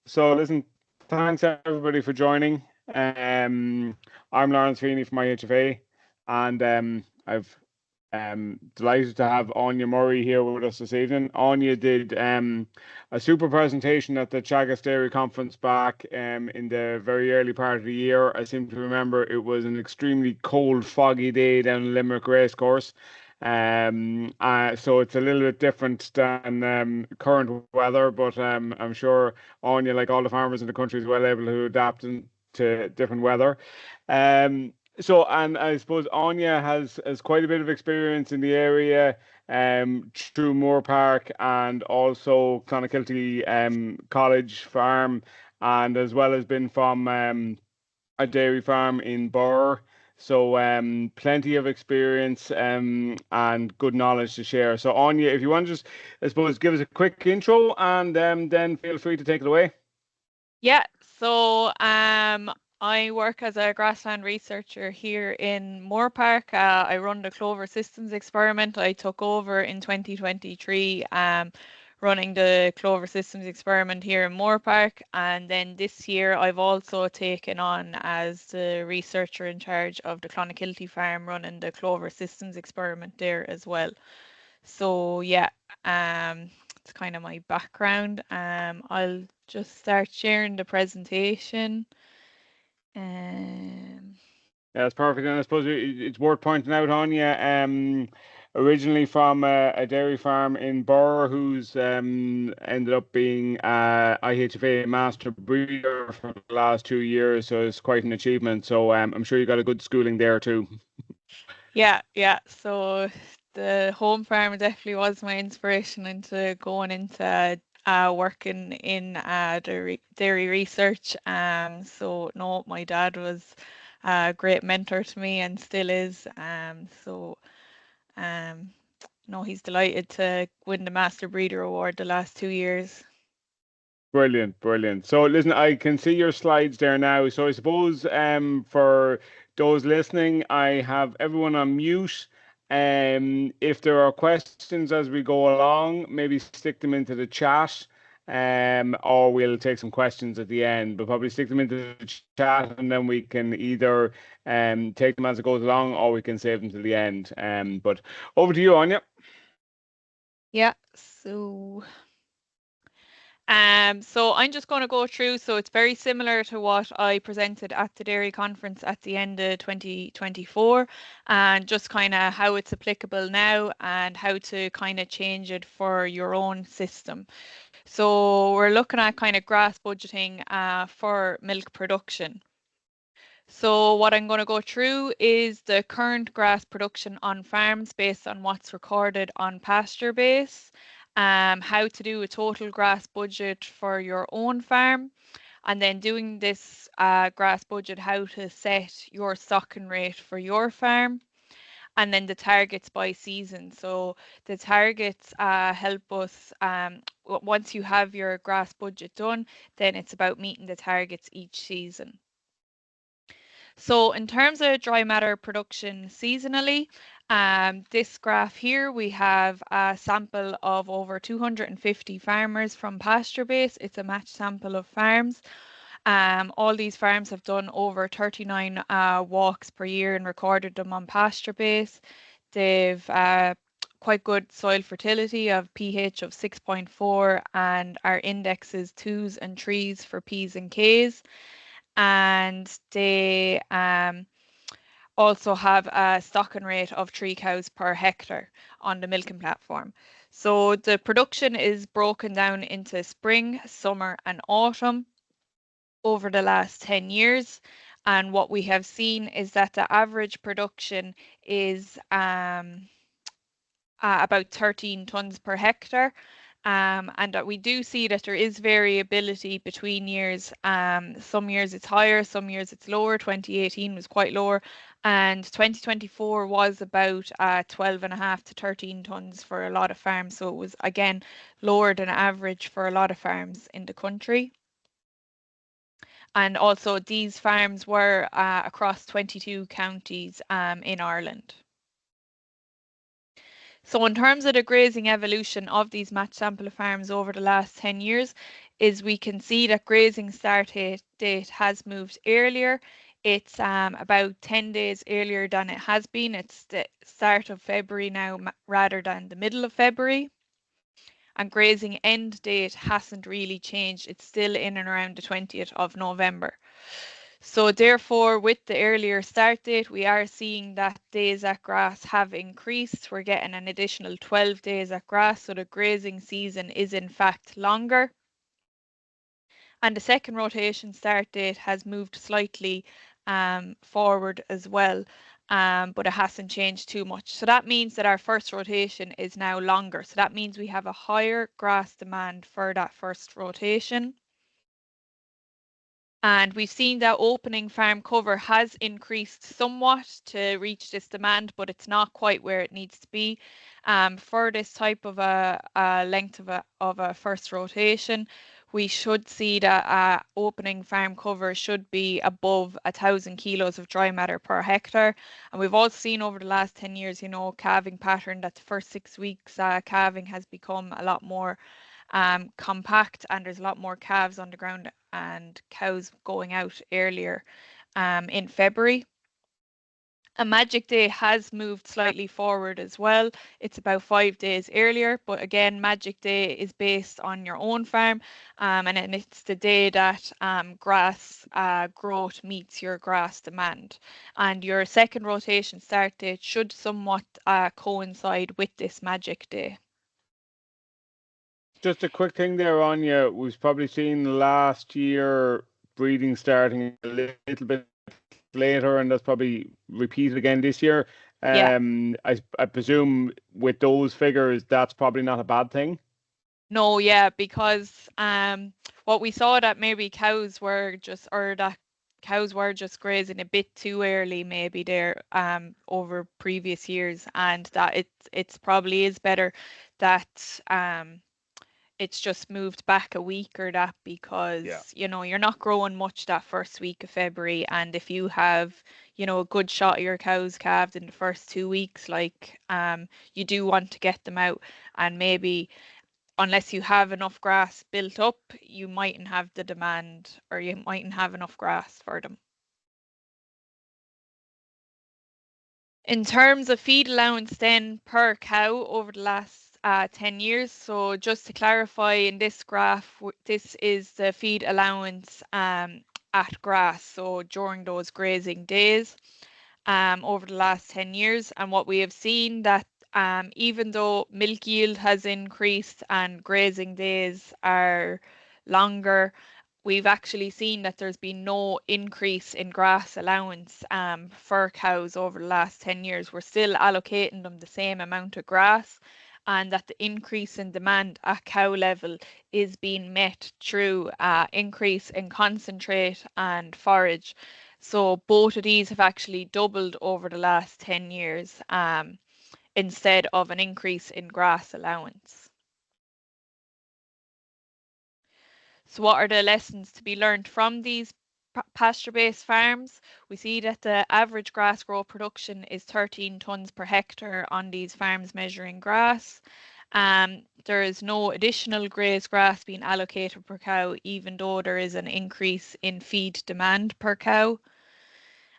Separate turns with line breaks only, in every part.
So listen, thanks everybody for joining. I'm Lawrence Feeney from IHFA, and I've delighted to have Aine Murray here with us this evening. Aine did a super presentation at the Teagasc Dairy Conference back in the very early part of the year. I seem to remember it was an extremely cold, foggy day down in Limerick Racecourse. So it's a little bit different than current weather, but I'm sure Aine, like all the farmers in the country, is well able to adapt to different weather. And I suppose Aine has quite a bit of experience in the area, through Moore Park and also Clonakilty College Farm, and as well as been from a dairy farm in Burr. So plenty of experience and good knowledge to share. So Aine, if you want to just, I suppose, give us a quick intro, and then feel free to take it away.
Yeah, so I work as a grassland researcher here in Moore Park. I run the Clover Systems experiment. I took over in 2023, running the Clover Systems experiment here in Moore Park. And then this year I've also taken on as the researcher in charge of the Clonakilty farm, running the Clover Systems experiment there as well. So yeah, it's kind of my background. I'll just start sharing the presentation.
Yeah, that's perfect. And I suppose it's worth pointing out, Aine, originally from a dairy farm in Burr, who's ended up being IHFA master breeder for the last 2 years. So it's quite an achievement. So I'm sure you got a good schooling there too.
Yeah. So the home farm definitely was my inspiration into going into working in dairy research. So no, my dad was a great mentor to me and still is. Um, no, he's delighted to win the Master Breeder Award the last 2 years.
Brilliant, brilliant. So listen, I can see your slides there now. So I suppose for those listening, I have everyone on mute. If there are questions as we go along, maybe stick them into the chat. Or we'll take some questions at the end, but probably stick them into the chat, and then we can either take them as it goes along, or we can save them till the end. But over to you, Aine.
Yeah, so I'm just going to go through. So it's very similar to what I presented at the Dairy Conference at the end of 2024, and just kind of how it's applicable now and how to kind of change it for your own system. So we're looking at kind of grass budgeting for milk production. So what I'm going to go through is the current grass production on farms based on what's recorded on pasture base, how to do a total grass budget for your own farm, and then doing this grass budget, how to set your stocking rate for your farm, and then the targets by season. So the targets help us, once you have your grass budget done, then it's about meeting the targets each season. So in terms of dry matter production seasonally, this graph here, we have a sample of over 250 farmers from pasture base. It's a matched sample of farms. All these farms have done over 39 walks per year and recorded them on pasture base. They've quite good soil fertility of pH of 6.4, and our indexes 2s and 3s for P's and K's. And they also have a stocking rate of 3 cows per hectare on the milking platform. So the production is broken down into spring, summer, and autumn over the last 10 years. And what we have seen is that the average production is about 13 tonnes per hectare. And that we do see that there is variability between years. Some years it's higher, some years it's lower. 2018 was quite lower, and 2024 was about 12.5 to 13 tonnes for a lot of farms. So it was again lower than average for a lot of farms in the country. And also these farms were across 22 counties in Ireland. So in terms of the grazing evolution of these match sample farms over the last 10 years, is we can see that grazing start date has moved earlier. It's about 10 days earlier than it has been. It's the start of February now rather than the middle of February. And grazing end date hasn't really changed. It's still in and around the 20th of November. So therefore, with the earlier start date, we are seeing that days at grass have increased. We're getting an additional 12 days at grass, so the grazing season is in fact longer. And the second rotation start date has moved slightly forward as well, but it hasn't changed too much. So that means that our first rotation is now longer. So that means we have a higher grass demand for that first rotation. And we've seen that opening farm cover has increased somewhat to reach this demand, but it's not quite where it needs to be. For this type of a length of a first rotation, we should see that opening farm cover should be above 1,000 kilos of dry matter per hectare. And we've also seen over the last 10 years, you know, calving pattern that the first 6 weeks calving has become a lot more compact, and there's a lot more calves on the ground and cows going out earlier in February. A magic day has moved slightly forward as well. It's about 5 days earlier, but again, magic day is based on your own farm, and it's the day that grass growth meets your grass demand. And your second rotation start date should somewhat coincide with this magic day.
Just a quick thing there, Anya. We've probably seen last year breeding starting a little bit later, and that's probably repeated again this year.
Yeah.
I presume with those figures, that's probably not a bad thing.
No, yeah, because what we saw that maybe cows were just grazing a bit too early maybe there over previous years, and that it's probably is better that it's just moved back a week or that, because you know, you're not growing much that first week of February, and if you have, you know, a good shot of your cows calved in the first 2 weeks, like you do want to get them out, and maybe unless you have enough grass built up, you mightn't have the demand, or you mightn't have enough grass for them. In terms of feed allowance then per cow over the last 10 years, so just to clarify, in this graph, this is the feed allowance at grass, so during those grazing days over the last 10 years. And what we have seen that even though milk yield has increased and grazing days are longer, we've actually seen that there's been no increase in grass allowance for cows over the last 10 years. We're still allocating them the same amount of grass, and that the increase in demand at cow level is being met through increase in concentrate and forage. So both of these have actually doubled over the last 10 years instead of an increase in grass allowance. So what are the lessons to be learned from these pasture-based farms? We see that the average grass growth production is 13 tonnes per hectare on these farms measuring grass. There is no additional grazed grass being allocated per cow, even though there is an increase in feed demand per cow.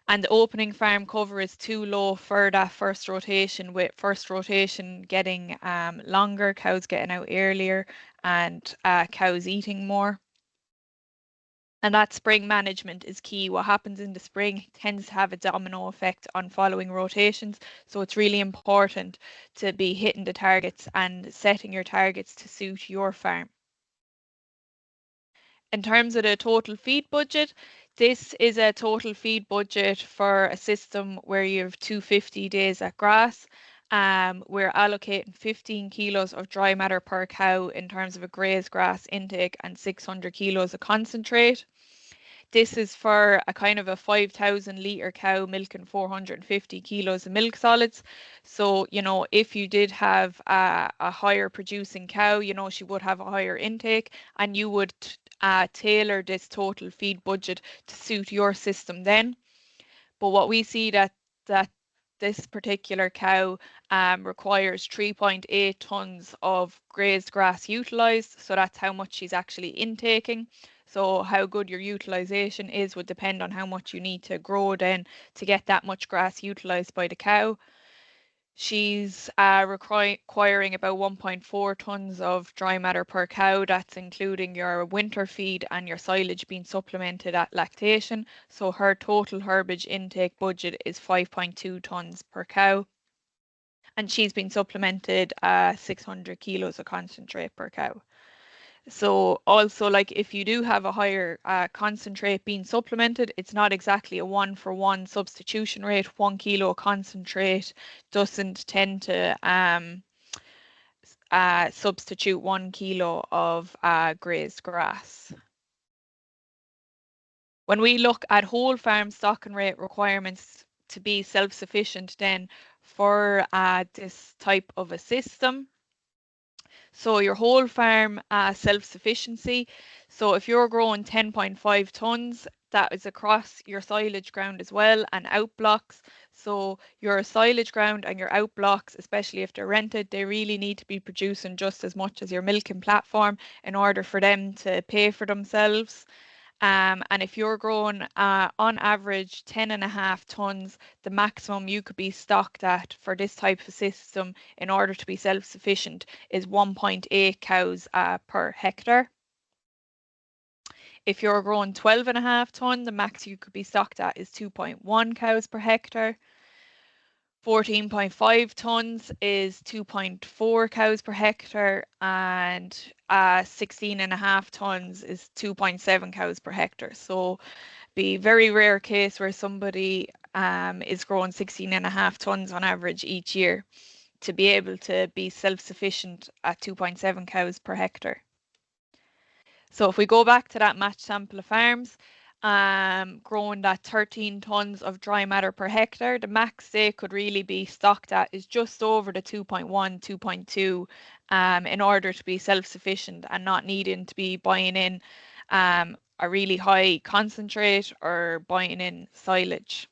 And the opening farm cover is too low for that first rotation, with first rotation getting longer, cows getting out earlier, and cows eating more. And that spring management is key. What happens in the spring tends to have a domino effect on following rotations. So it's really important to be hitting the targets and setting your targets to suit your farm. In terms of the total feed budget, this is a total feed budget for a system where you have 250 days at grass. We're allocating 15 kilos of dry matter per cow in terms of a grazed grass intake and 600 kilos of concentrate. This is for a kind of a 5,000 litre cow milking 450 kilos of milk solids. So, you know, if you did have a higher producing cow, you know, she would have a higher intake, and you would tailor this total feed budget to suit your system then. But what we see that this particular cow requires 3.8 tons of grazed grass utilised, so that's how much she's actually intaking. So how good your utilisation is would depend on how much you need to grow then to get that much grass utilised by the cow. She's requiring about 1.4 tons of dry matter per cow. That's including your winter feed and your silage being supplemented at lactation. So her total herbage intake budget is 5.2 tons per cow. And she's been supplemented 600 kilos of concentrate per cow. So also, like, if you do have a higher concentrate being supplemented, it's not exactly a 1-for-1 substitution rate. 1 kilo concentrate doesn't tend to substitute 1 kilo of grazed grass. When we look at whole farm stock and rate requirements to be self-sufficient then for this type of a system, so your whole farm self-sufficiency. So if you're growing 10.5 tons, that is across your silage ground as well and outblocks. So your silage ground and your outblocks, especially if they're rented, they really need to be producing just as much as your milking platform in order for them to pay for themselves. And if you're growing on average 10.5 tons, the maximum you could be stocked at for this type of system in order to be self-sufficient is 1.8 cows per hectare. If you're growing 12.5 ton, the max you could be stocked at is 2.1 cows per hectare. 14.5 tons is 2.4 cows per hectare, and 16.5 tons is 2.7 cows per hectare. So be very rare case where somebody is growing 16.5 tons on average each year to be able to be self-sufficient at 2.7 cows per hectare. So if we go back to that matched sample of farms, growing that 13 tons of dry matter per hectare, the max they could really be stocked at is just over the 2.1, 2.2 in order to be self-sufficient and not needing to be buying in a really high concentrate or buying in silage.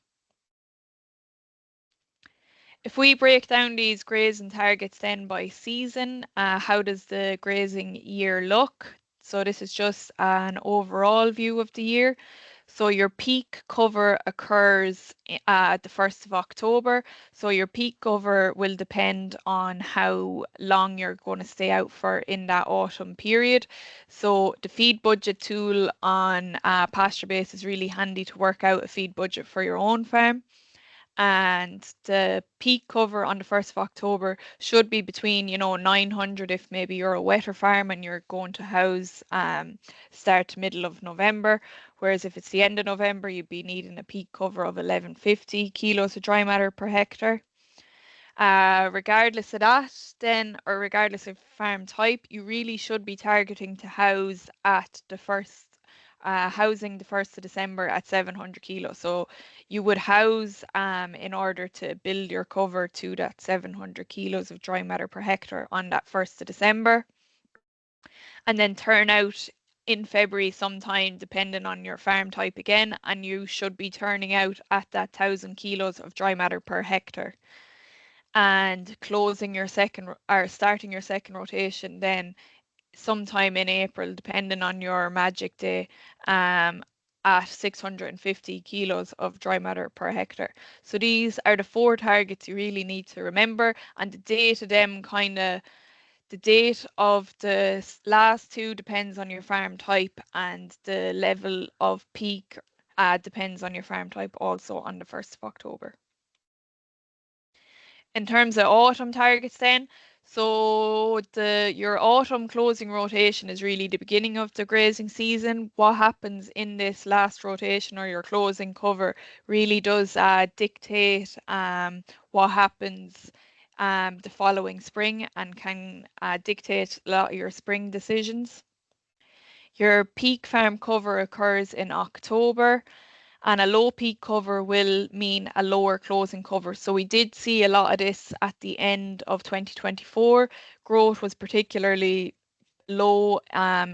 If we break down these grazing targets then by season, how does the grazing year look? So this is just an overall view of the year. So your peak cover occurs at the 1st of October. So your peak cover will depend on how long you're going to stay out for in that autumn period. So the feed budget tool on Pasture Base is really handy to work out a feed budget for your own farm. And the peak cover on the 1st of October should be between, 900 if maybe you're a wetter farm and you're going to house start to middle of November, whereas if it's the end of November, you'd be needing a peak cover of 1150 kilos of dry matter per hectare. Regardless of that, then, or regardless of farm type, you really should be targeting to house at the first housing the 1st of December at 700 kilos. So you would house in order to build your cover to that 700 kilos of dry matter per hectare on that 1st of December. And then turn out in February sometime, depending on your farm type again, and you should be turning out at that 1,000 kilos of dry matter per hectare. And closing your second or starting your second rotation then sometime in April, depending on your magic day, at 650 kilos of dry matter per hectare. So these are the 4 targets you really need to remember, and the date of them the date of the last 2 depends on your farm type, and the level of peak depends on your farm type also on the 1st of October. In terms of autumn targets then, so your autumn closing rotation is really the beginning of the grazing season. What happens in this last rotation or your closing cover really does dictate what happens the following spring and can dictate a lot of your spring decisions. Your peak farm cover occurs in October, and a low peak cover will mean a lower closing cover. So we did see a lot of this at the end of 2024. Growth was particularly low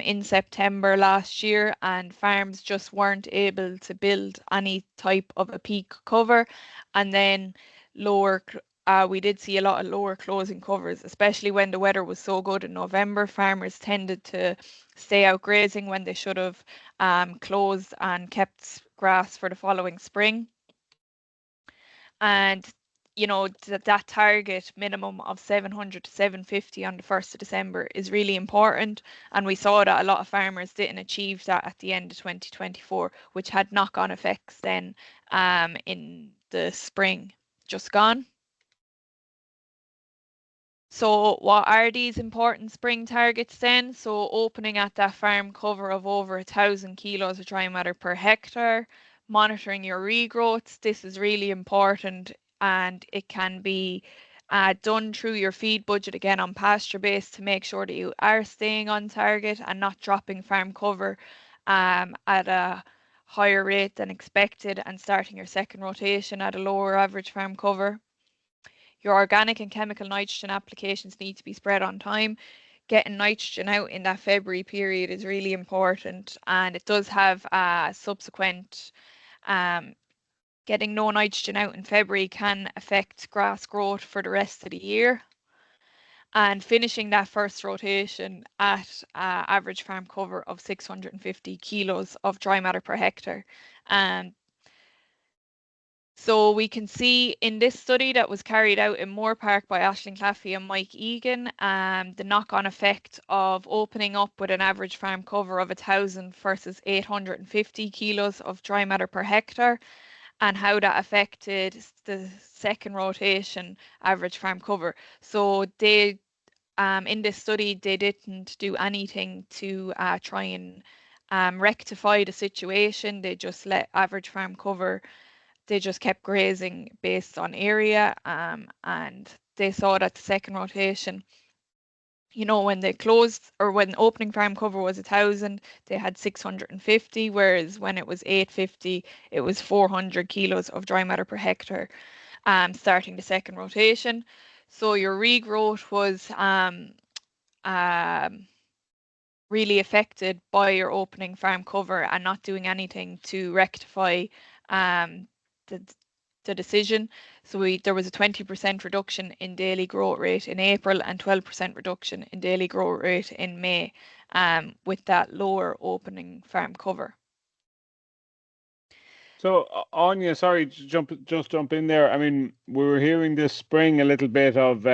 in September last year, and farms just weren't able to build any type of a peak cover. And then we did see a lot of lower closing covers, especially when the weather was so good in November. Farmers tended to stay out grazing when they should have closed and kept grass for the following spring. And that target minimum of 700 to 750 on the 1st of December is really important, and we saw that a lot of farmers didn't achieve that at the end of 2024, which had knock-on effects then in the spring just gone. So what are these important spring targets then? So opening at that farm cover of over 1,000 kilos of dry matter per hectare, monitoring your regrowths. This is really important, and it can be done through your feed budget again on pasture base to make sure that you are staying on target and not dropping farm cover at a higher rate than expected and starting your second rotation at a lower average farm cover. Your organic and chemical nitrogen applications need to be spread on time. Getting nitrogen out in that February period is really important, and it does have a subsequent getting no nitrogen out in February can affect grass growth for the rest of the year. And finishing that first rotation at average farm cover of 650 kilos of dry matter per hectare. So we can see in this study that was carried out in Moore Park by Aisling Claffey and Mike Egan, the knock-on effect of opening up with an average farm cover of 1,000 versus 850 kilos of dry matter per hectare, and how that affected the second rotation average farm cover. So they, in this study, they didn't do anything to try and rectify the situation. They just let average farm cover. They just kept grazing based on area, and they saw that the second rotation, when they closed or when opening farm cover was 1,000, they had 650, whereas when it was 850, it was 400 kilos of dry matter per hectare, starting the second rotation. So your regrowth was really affected by your opening farm cover and not doing anything to rectify the decision. So there was a 20% reduction in daily growth rate in April and 12% reduction in daily growth rate in May, with that lower opening farm cover.
So, Anya, sorry, just jump in there. I mean, we were hearing this spring a little bit of,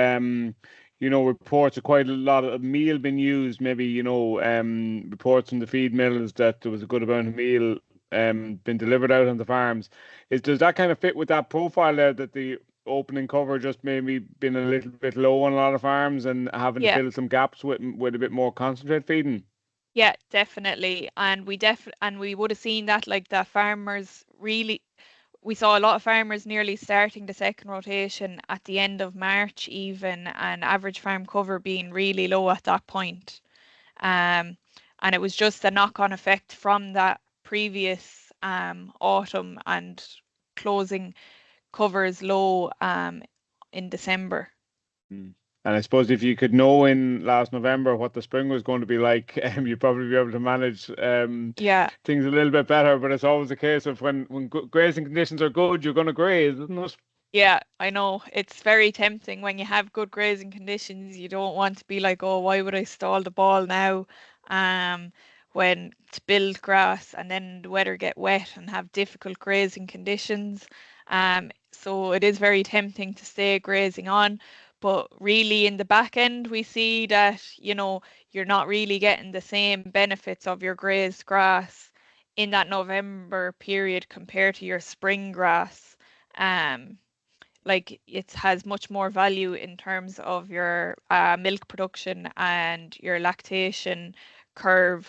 reports of quite a lot of meal being used. Maybe, reports from the feed mills that there was a good amount of meal been delivered out on the farms. Does that kind of fit with that profile there, that the opening cover just maybe been a little bit low on a lot of farms and having to
Yeah.
fill some gaps with a bit more concentrate feeding?
Yeah, definitely. And we would have seen that, like, the farmers really, we saw a lot of farmers nearly starting the second rotation at the end of March even, and average farm cover being really low at that point. And it was just a knock-on effect from that previous autumn and closing covers low in December.
And I suppose if you could know in last November what the spring was going to be like, you'd probably be able to manage
Yeah.
things a little bit better. But it's always a case of when grazing conditions are good, you're going to graze, isn't it?
Yeah, I know. It's very tempting when you have good grazing conditions. You don't want to be like, oh, why would I stall the ball now? When to build grass and then the weather get wet and have difficult grazing conditions. So it is very tempting to stay grazing on. But really in the back end, we see that, you're not really getting the same benefits of your grazed grass in that November period compared to your spring grass. Like, it has much more value in terms of your milk production and your lactation curve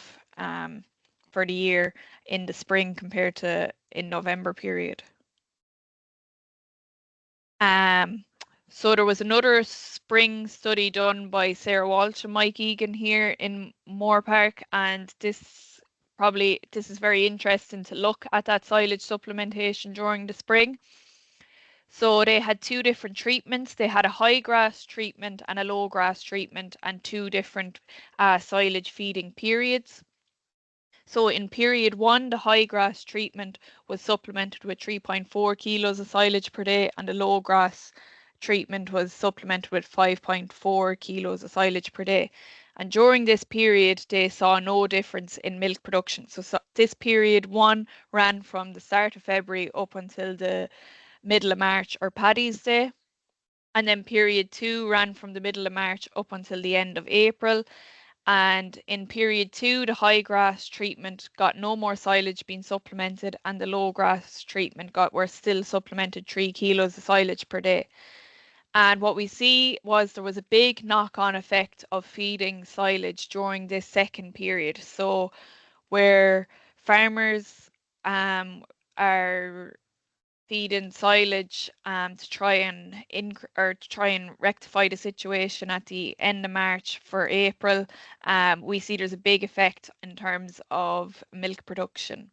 for the year in the spring compared to in November period. So there was another spring study done by Sarah Walsh and Mike Egan here in Moore Park, and this is very interesting to look at that silage supplementation during the spring. So they had two different treatments. They had a high grass treatment and a low grass treatment, and two different silage feeding periods. So in period 1, the high grass treatment was supplemented with 3.4 kilos of silage per day, and the low grass treatment was supplemented with 5.4 kilos of silage per day. And during this period, they saw no difference in milk production. So this period 1 ran from the start of February up until the middle of March, or Paddy's Day. And then period 2 ran from the middle of March up until the end of April. And in period 2, the high grass treatment got no more silage being supplemented, and the low grass treatment were still supplemented 3 kilos of silage per day. And what we see was there was a big knock-on effect of feeding silage during this second period. So where farmers are feeding silage to try and rectify the situation at the end of March for April, we see there's a big effect in terms of milk production.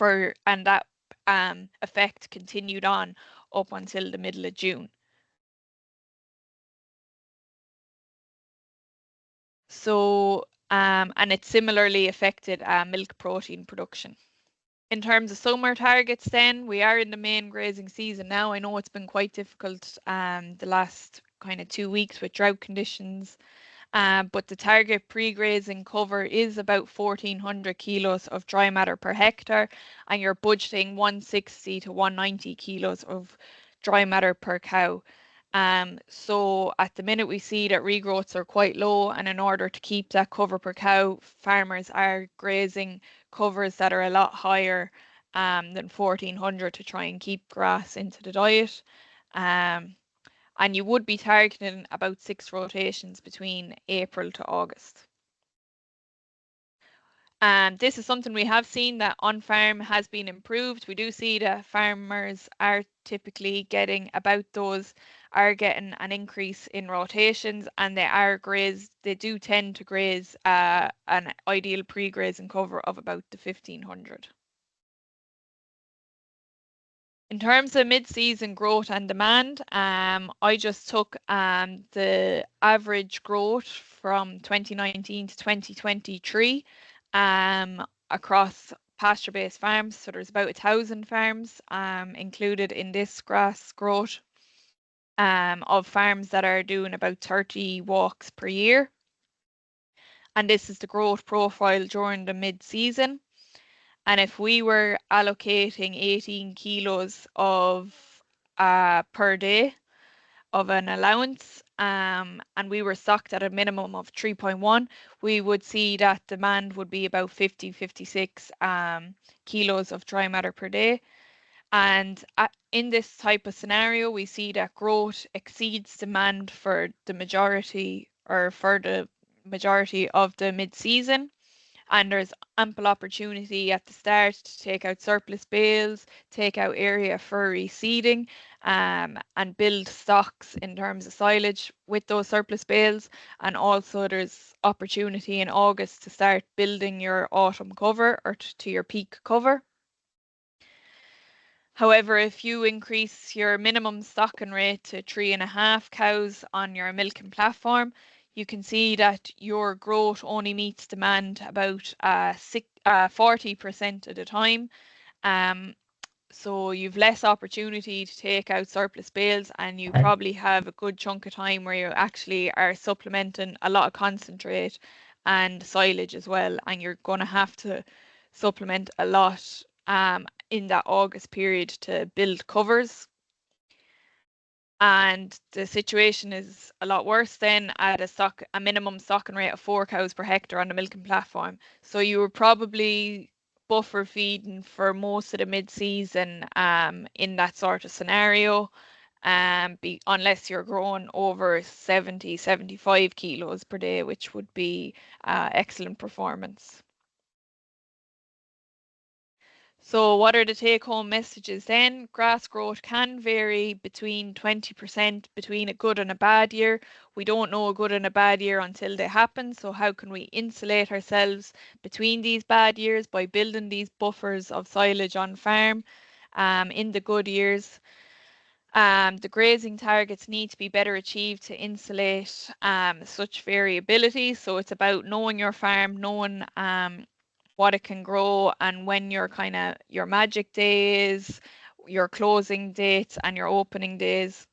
And that effect continued on up until the middle of June. So and it similarly affected milk protein production. In terms of summer targets, then we are in the main grazing season now. I know it's been quite difficult the last kind of 2 weeks with drought conditions, but the target pre-grazing cover is about 1,400 kilos of dry matter per hectare, and you're budgeting 160 to 190 kilos of dry matter per cow. So at the minute we see that regrowths are quite low, and in order to keep that cover per cow, farmers are grazing covers that are a lot higher than 1,400 to try and keep grass into the diet. And you would be targeting about 6 rotations between April to August. This is something we have seen that on farm has been improved. We do see that farmers are typically getting getting an increase in rotations, and they do tend to graze an ideal pre-grazing cover of about the 1,500. In terms of mid-season growth and demand, I just took the average growth from 2019 to 2023 across pasture-based farms. So there's about 1,000 farms included in this grass growth of farms that are doing about 30 walks per year. And this is the growth profile during the mid-season. And if we were allocating 18 kilos of per day of an allowance, and we were stocked at a minimum of 3.1, we would see that demand would be about 56 kilos of dry matter per day. And in this type of scenario, we see that growth exceeds demand for the majority of the mid-season. And there's ample opportunity at the start to take out surplus bales, take out area for reseeding, and build stocks in terms of silage with those surplus bales. And also there's opportunity in August to start building your autumn cover or to your peak cover. However, if you increase your minimum stocking rate to 3.5 cows on your milking platform, you can see that your growth only meets demand about 40% of the time. So you've less opportunity to take out surplus bales, and you probably have a good chunk of time where you actually are supplementing a lot of concentrate and silage as well, and you're going to have to supplement a lot in that August period to build covers. And the situation is a lot worse then at a minimum stocking rate of 4 cows per hectare on the milking platform. So you were probably buffer feeding for most of the mid-season in that sort of scenario, unless you're growing over 70, 75 kilos per day, which would be excellent performance. So what are the take-home messages then? Grass growth can vary between 20% between a good and a bad year. We don't know a good and a bad year until they happen. So how can we insulate ourselves between these bad years by building these buffers of silage on farm in the good years? The grazing targets need to be better achieved to insulate such variability. So it's about knowing your farm, knowing what it can grow, and when your magic days, your closing dates, and your opening days.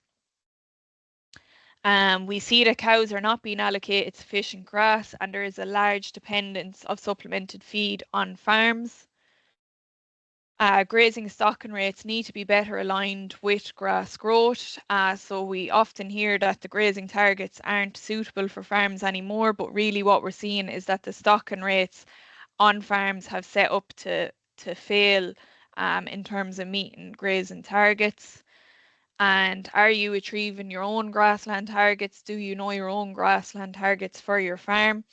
We see that cows are not being allocated sufficient grass, and there is a large dependence of supplemented feed on farms. Grazing stocking rates need to be better aligned with grass growth. So we often hear that the grazing targets aren't suitable for farms anymore, but really what we're seeing is that the stocking rates on farms have set up to fail in terms of meeting grazing targets. And are you achieving your own grassland targets? Do you know your own grassland targets for your farm?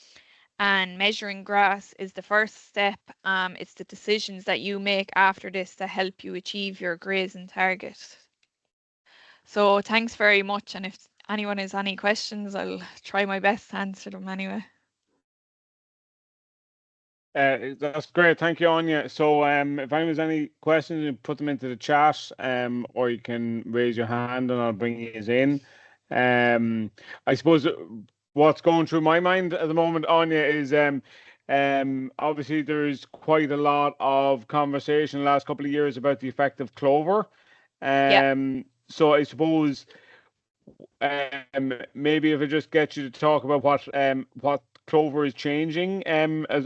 And measuring grass is the first step. It's the decisions that you make after this that help you achieve your grazing target. So thanks very much. And if anyone has any questions, I'll try my best to answer them anyway.
That's great. Thank you, Anya. So if anyone has any questions, you put them into the chat, or you can raise your hand and I'll bring you in. I suppose what's going through my mind at the moment, Anya, is obviously there's quite a lot of conversation the last couple of years about the effect of clover.
Yeah.
So I suppose maybe if I just get you to talk about what Clover is changing,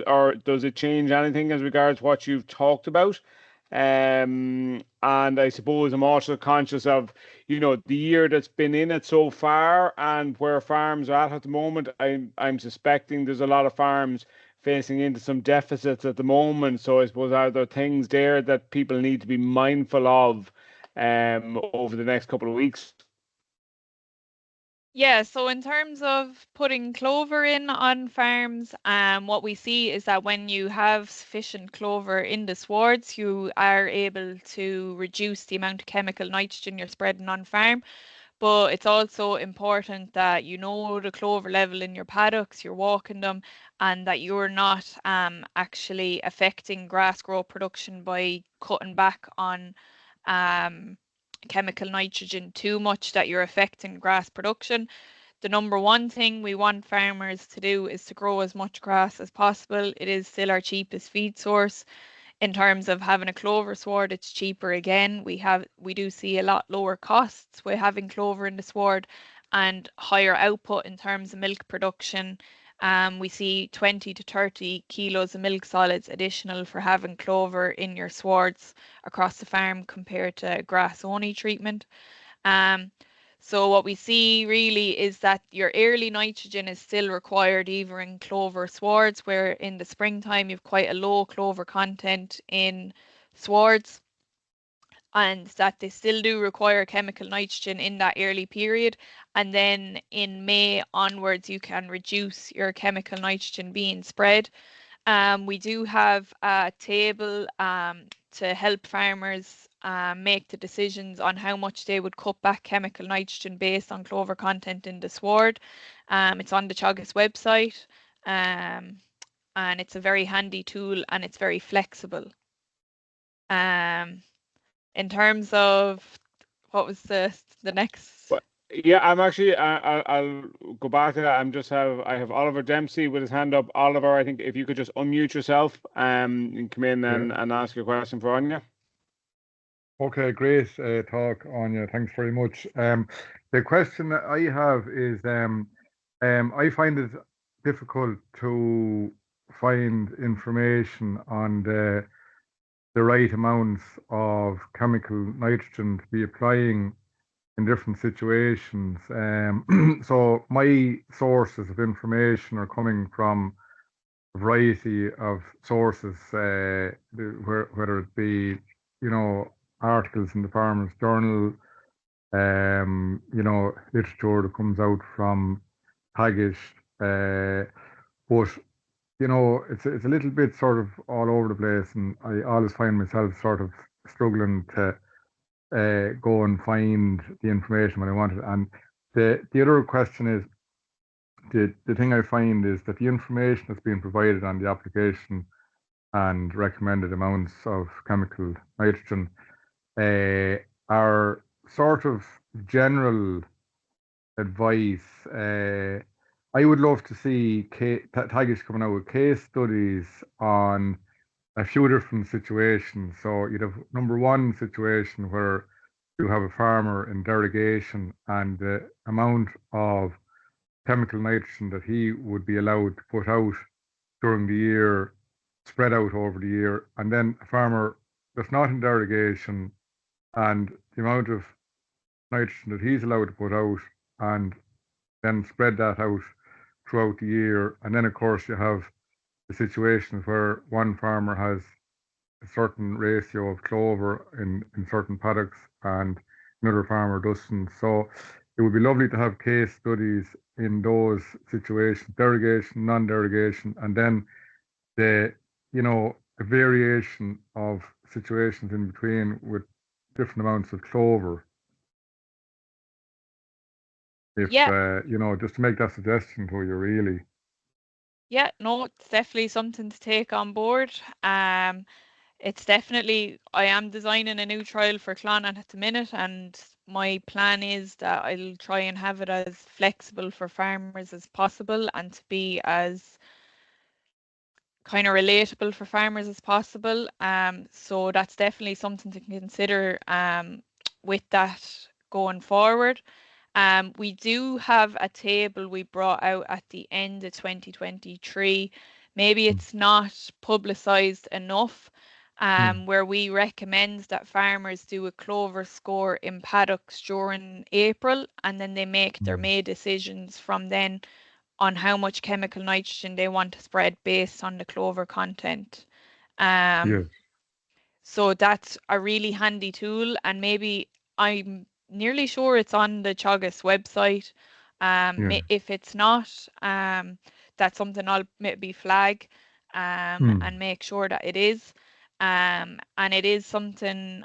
or does it change anything as regards what you've talked about? And I suppose I'm also conscious of, the year that's been in it so far and where farms are at the moment. I'm suspecting there's a lot of farms facing into some deficits at the moment. So I suppose, are there things there that people need to be mindful of over the next couple of weeks?
Yeah, so in terms of putting clover in on farms, what we see is that when you have sufficient clover in the swards, you are able to reduce the amount of chemical nitrogen you're spreading on farm. But it's also important that you know the clover level in your paddocks, you're walking them, and that you're not actually affecting grass growth production by cutting back on chemical nitrogen too much, that you're affecting grass production. The number one thing we want farmers to do is to grow as much grass as possible. It is still our cheapest feed source. In terms of having a clover sward, it's cheaper again. We do see a lot lower costs with having clover in the sward and higher output in terms of milk production. We see 20 to 30 kilos of milk solids additional for having clover in your swards across the farm compared to grass only treatment. So what we see really is that your early nitrogen is still required even in clover swards, where in the springtime you've quite a low clover content in swards, and that they still do require chemical nitrogen in that early period. And then in May onwards, you can reduce your chemical nitrogen being spread. We do have a table to help farmers make the decisions on how much they would cut back chemical nitrogen based on clover content in the sward. It's on the Teagasc website, and it's a very handy tool and it's very flexible. In terms of what was the next?
Yeah, I'm actually. I'll go back to that. I have Oliver Dempsey with his hand up. Oliver, I think if you could just unmute yourself, and come in and ask your question for Anya.
Okay, great talk, Anya. Thanks very much. The question that I have is, I find it difficult to find information on the right amounts of chemical nitrogen to be applying in different situations. So my sources of information are coming from a variety of sources, whether it be, articles in the Farmers Journal, literature that comes out from Teagasc, but it's a little bit sort of all over the place, and I always find myself sort of struggling to go and find the information when I want it. And the other question is, the thing I find is that the information that's being provided on the application and recommended amounts of chemical nitrogen are sort of general advice. I would love to see Teagasc coming out with case studies on a few different situations. So you'd have number one situation where you have a farmer in derogation and the amount of chemical nitrogen that he would be allowed to put out during the year spread out over the year, and then a farmer that's not in derogation and the amount of nitrogen that he's allowed to put out and then spread that out throughout the year. And then of course you have the situations where one farmer has a certain ratio of clover in certain paddocks and another farmer doesn't. So it would be lovely to have case studies in those situations, derogation, non-derogation, and then the, a variation of situations in between with different amounts of clover. If, just to make that suggestion to you, really.
Yeah, no, it's definitely something to take on board. It's definitely, I am designing a new trial for Clonant at the minute, and my plan is that I'll try and have it as flexible for farmers as possible and to be as kind of relatable for farmers as possible. So that's definitely something to consider with that going forward. We do have a table we brought out at the end of 2023. Maybe it's not publicised enough, where we recommend that farmers do a clover score in paddocks during April, and then they make their May decisions from then on how much chemical nitrogen they want to spread based on the clover content.
Yeah.
So that's a really handy tool, and maybe I'm nearly sure it's on the Teagasc website. If it's not, that's something I'll maybe flag and make sure that it is. And it is something,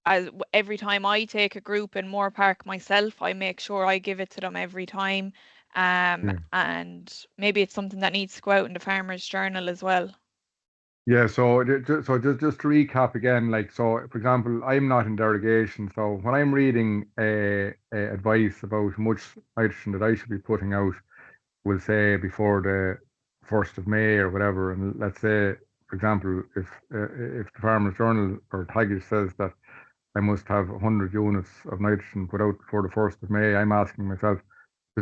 as every time I take a group in Moore Park myself, I make sure I give it to them every time. And maybe it's something that needs to go out in the Farmer's Journal as well.
Yeah, so just to recap again, like, so for example, I'm not in derogation, so when I'm reading advice about how much nitrogen that I should be putting out, we'll say before the 1st of May or whatever, and let's say, for example, if the Farmer's Journal or Teagasc says that I must have 100 units of nitrogen put out before the 1st of May, I'm asking myself,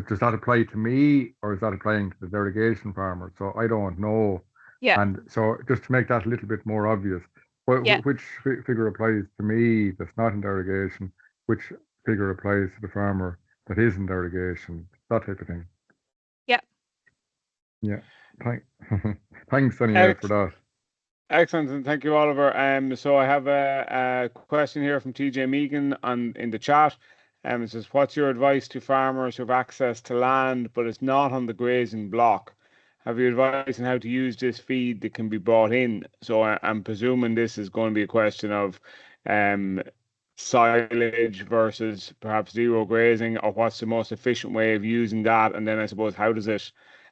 does that apply to me or is that applying to the derogation farmer? So I don't know.
Yeah.
And so just to make that a little bit more obvious, which figure applies to me that's not in derogation, which figure applies to the farmer that is in derogation, that type of thing.
Yeah.
Yeah. Thanks, anyway, for that.
Excellent, and thank you, Oliver. So I have a question here from TJ Megan in the chat. It says, what's your advice to farmers who have access to land but it's not on the grazing block? Have you advice on how to use this feed that can be brought in? So I'm presuming this is going to be a question of silage versus perhaps zero grazing, or what's the most efficient way of using that? And then I suppose, how does it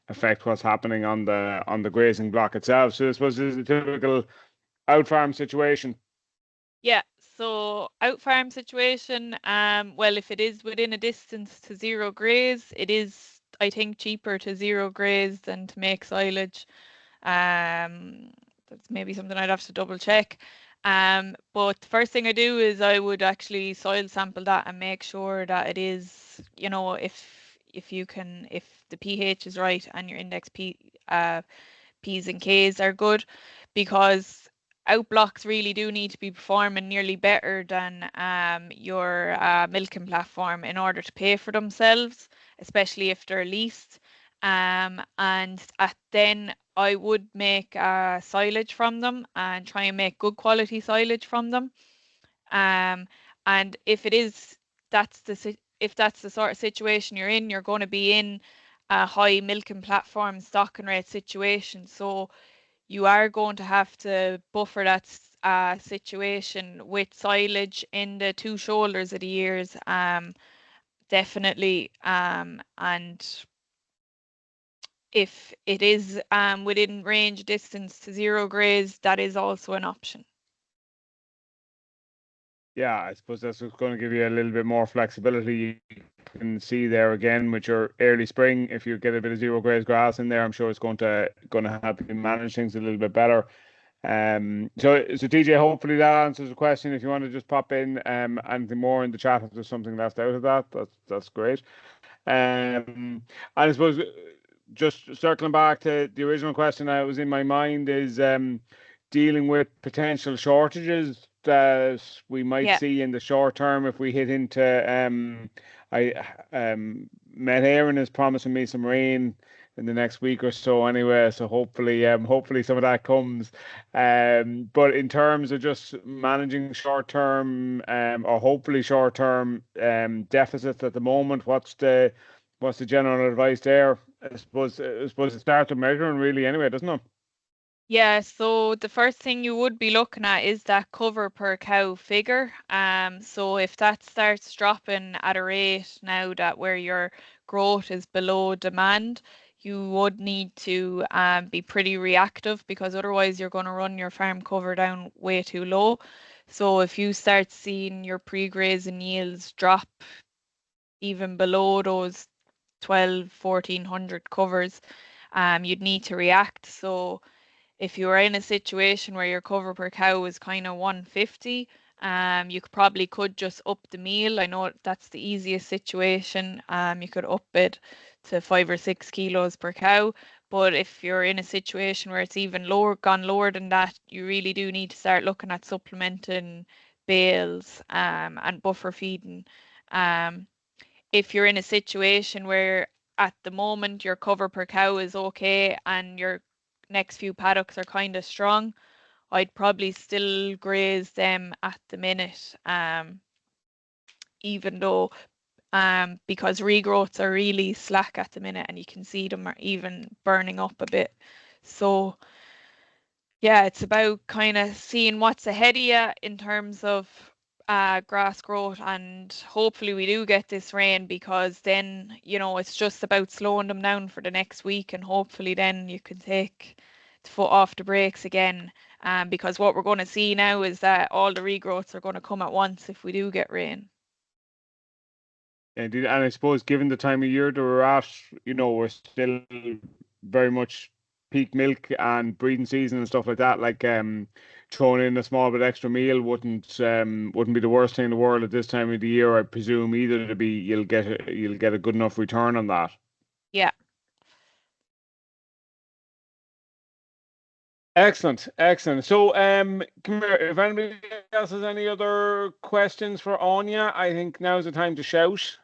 affect what's happening on the grazing block itself? So I suppose this is a typical out farm situation.
Yeah, so out farm situation, well, if it is within a distance to zero graze, it is, I think, cheaper to zero graze than to make silage. That's maybe something I'd have to double check. But the first thing I do is I would actually soil sample that and make sure that it is, if the pH is right and your index P's and K's are good, because outblocks really do need to be performing nearly better than your milking platform in order to pay for themselves, especially if they're leased. And then I would make silage from them and try and make good quality silage from them. And if that's the sort of situation you're in, you're going to be in a high milking platform stocking rate situation. So you are going to have to buffer that situation with silage in the 2 shoulders of the years, definitely. And if it is within range distance to zero graze, that is also an option.
Yeah, I suppose that's what's going to give you a little bit more flexibility. You can see there again with your early spring, if you get a bit of zero graze grass in there, I'm sure it's going to help you manage things a little bit better. So TJ, hopefully that answers the question. If you want to just pop in anything more in the chat, if there's something left out of that, that's great. And I suppose just circling back to the original question that was in my mind is dealing with potential shortages that we might
Yeah.
see in the short term if we hit into I Met Aaron is promising me some rain in the next week or so anyway, so hopefully some of that comes. But in terms of just managing short term or hopefully short term deficits at the moment, what's the general advice there? I suppose it starts with measuring really anyway, doesn't it?
Yeah, so the first thing you would be looking at is that cover per cow figure. So if that starts dropping at a rate now that where your growth is below demand, you would need to be pretty reactive, because otherwise you're going to run your farm cover down way too low. So if you start seeing your pre-grazing yields drop even below those 1,200-1,400 covers, you'd need to react. So if you were in a situation where your cover per cow is kind of 150, you probably could just up the meal. I know that's the easiest situation. You could up it to 5 or 6 kilos per cow. But if you're in a situation where it's even gone lower than that, you really do need to start looking at supplementing bales and buffer feeding. If you're in a situation where at the moment your cover per cow is okay and your next few paddocks are kind of strong, I'd probably still graze them at the minute, even though because regrowths are really slack at the minute and you can see them are even burning up a bit. So yeah, it's about kind of seeing what's ahead of you in terms of grass growth, and hopefully we do get this rain, because then, it's just about slowing them down for the next week, and hopefully then you can take the foot off the brakes again. Because what we're going to see now is that all the regrowths are going to come at once if we do get rain.
And I suppose given the time of year that we're at, we're still very much peak milk and breeding season and stuff like that. Like throwing in a small bit extra meal wouldn't be the worst thing in the world at this time of the year, I presume, either. To be you'll get a good enough return on that.
Yeah.
Excellent. So, come here. If anybody else has any other questions for Anya, I think now's the time to shout.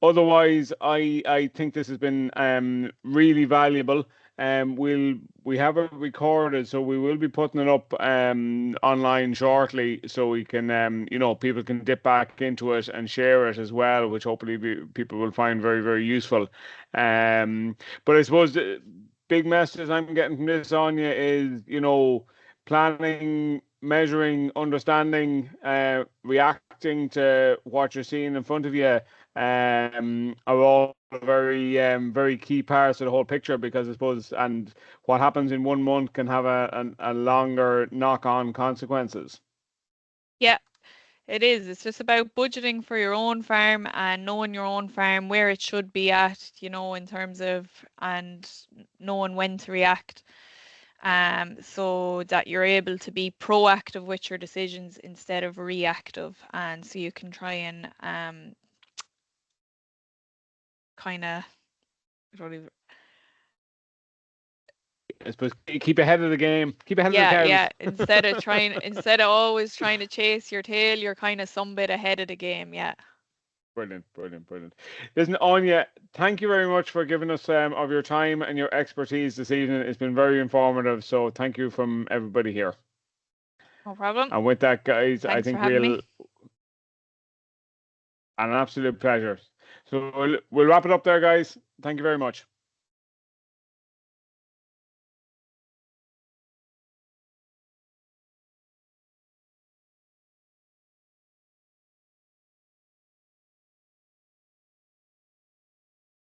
Otherwise, I think this has been really valuable. We have it recorded, so we will be putting it up online shortly, so we can people can dip back into it and share it as well, which hopefully people will find very, very useful. But I suppose the big message I'm getting from this, Anya, is planning, measuring, understanding, reacting to what you're seeing in front of you are all very very key parts of the whole picture, because I suppose and what happens in 1 month can have a longer knock-on consequences.
Yeah, it is. It's just about budgeting for your own farm and knowing your own farm where it should be at, in terms of, and knowing when to react, so that you're able to be proactive with your decisions instead of reactive, and so you can try and kind of,
I suppose keep ahead of the game, keep ahead of the cows.
Yeah. Instead of always trying to chase your tail, you're kind of some bit ahead of the game. Yeah.
Brilliant. Listen, Anya, thank you very much for giving us of your time and your expertise this evening. It's been very informative, so thank you from everybody here.
No problem.
And with that, guys,
Thanks
I think
for having me.
An absolute pleasure. So we'll wrap it up there, guys. Thank you very much.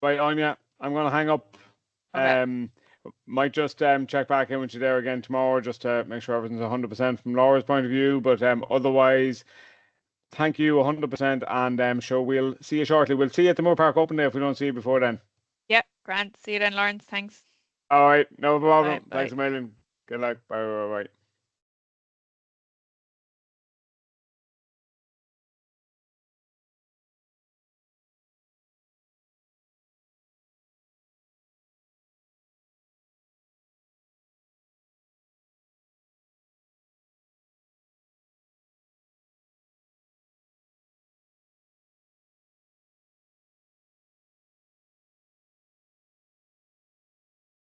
Right, Anya, I'm going to hang up.
Okay.
Might just check back in with you there again tomorrow, just to make sure everything's 100% from Laura's point of view. But otherwise, thank you 100%, and sure, we'll see you shortly. We'll see you at the Moore Park Open Day if we don't see you before then.
Yep, grand. See you then, Lawrence. Thanks.
All right, no problem.
Bye,
Thanks
bye.
a million. Good luck. Bye, bye, bye.